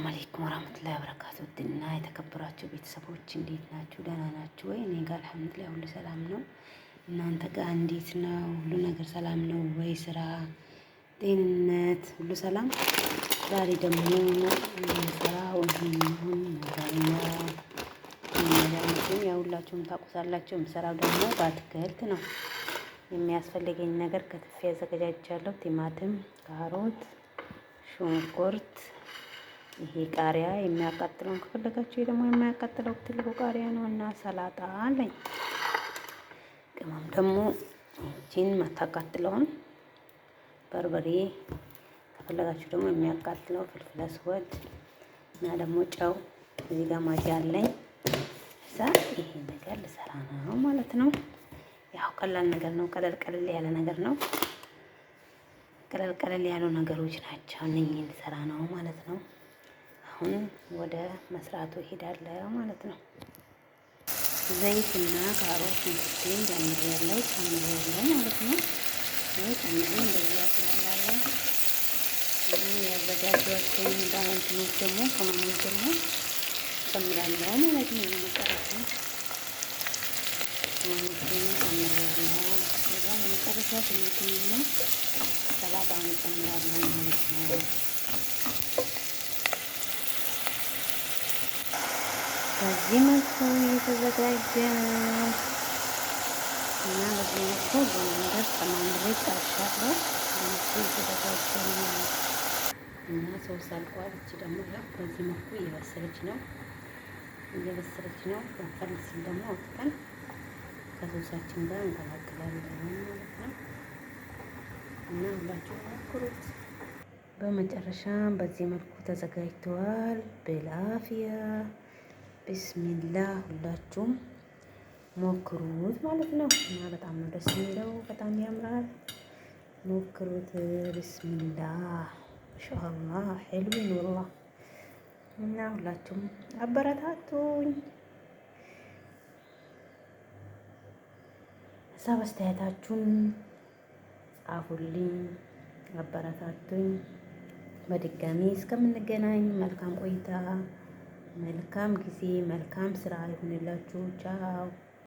ሰላም አለይኩም ወራህመቱላሂ ወበረካቱ። ውድና የተከበራችሁ ቤተሰቦች እንዴት ናችሁ? ደህና ናችሁ ወይ? እኔ ጋር አልሐምዱሊላህ ሁሉ ሰላም ነው። እናንተ ጋር እንዴት ነው? ሁሉ ነገር ሰላም ነው ወይ? ስራ፣ ጤንነት ሁሉ ሰላም? ዛሬ ደግሞ የምሰራው ያው ሁላችሁም ታውቁታላችሁ። የምሰራው ደግሞ በአትክልት ነው። የሚያስፈልገኝ ነገር ከትፌ ያዘጋጃጃለሁ። ቲማቲም፣ ካሮት፣ ሽንኩርት፣ ይሄ ቃሪያ የሚያቃጥለውን ከፈለጋችሁ ደግሞ የሚያቃጥለው ትልቁ ቃሪያ ነው እና ሰላጣ አለኝ። ቅመም ደግሞ እቺን ማታቃጥለውን በርበሬ ከፈለጋችሁ ደግሞ የሚያቃጥለው ፍልፍል አስወድ እና ደግሞ ጨው፣ እዚህ ጋር ማጂ አለኝ። እዛ ይሄ ነገር ልሰራ ነው ማለት ነው። ያው ቀላል ነገር ነው። ቀለል ያለ ነገር ነው። ቀለል ያሉ ነገሮች ናቸው። እነኚህን ልሰራ ነው ማለት ነው። አሁን ወደ መስራቱ እሄዳለሁ ማለት ነው። ዘይትና ካሮት ሽንኩርቴን ጨምሬያለሁ ማለት ነው። ጨምሬ እንደዚህ ያስላላለሁ። ያዘጋጇቸውን ዳንትኖች ደግሞ ከመሞች ደግሞ ጨምራለሁ ማለት ነው። የመጨረሻ ጨምሬያለሁ። ከዛ የመጨረሻ ትንሽና ሰላጣውን ጨምራለሁ ማለት ነው። በዚህ መልኩ እየተዘጋጀ ነው እና በዚህ መልኩ በመንገድ ተማምሬ ጨርሻለሁ። እየተዘጋጀ ነው እና ሶስ አልቋል። እቺ ደግሞ በዚህ መልኩ እየበሰለች ነው። ወፈር ሲል ደግሞ አውጥተን ከሶሳችን ጋር እንቀላቅላለን ማለት ነው እና ሁላችሁ ሞክሩት። በመጨረሻ በዚህ መልኩ ተዘጋጅተዋል። በላፊያ ቢስሚላህ ሁላችሁም ሞክሩት ማለት ነው እና በጣም ነው ደስ የሚለው። በጣም ያምራል። ሞክሩት። ቢስሚላህ ማሻአላህ ሐልዊን ወላሂ እና ሁላችሁም አበረታቱኝ። ሀሳብ አስተያየታችሁን ጻፉልኝ፣ አበረታቱኝ። በድጋሚ እስከምንገናኝ መልካም ቆይታ፣ መልካም ጊዜ፣ መልካም ስራ ይሁንላችሁ። ቻው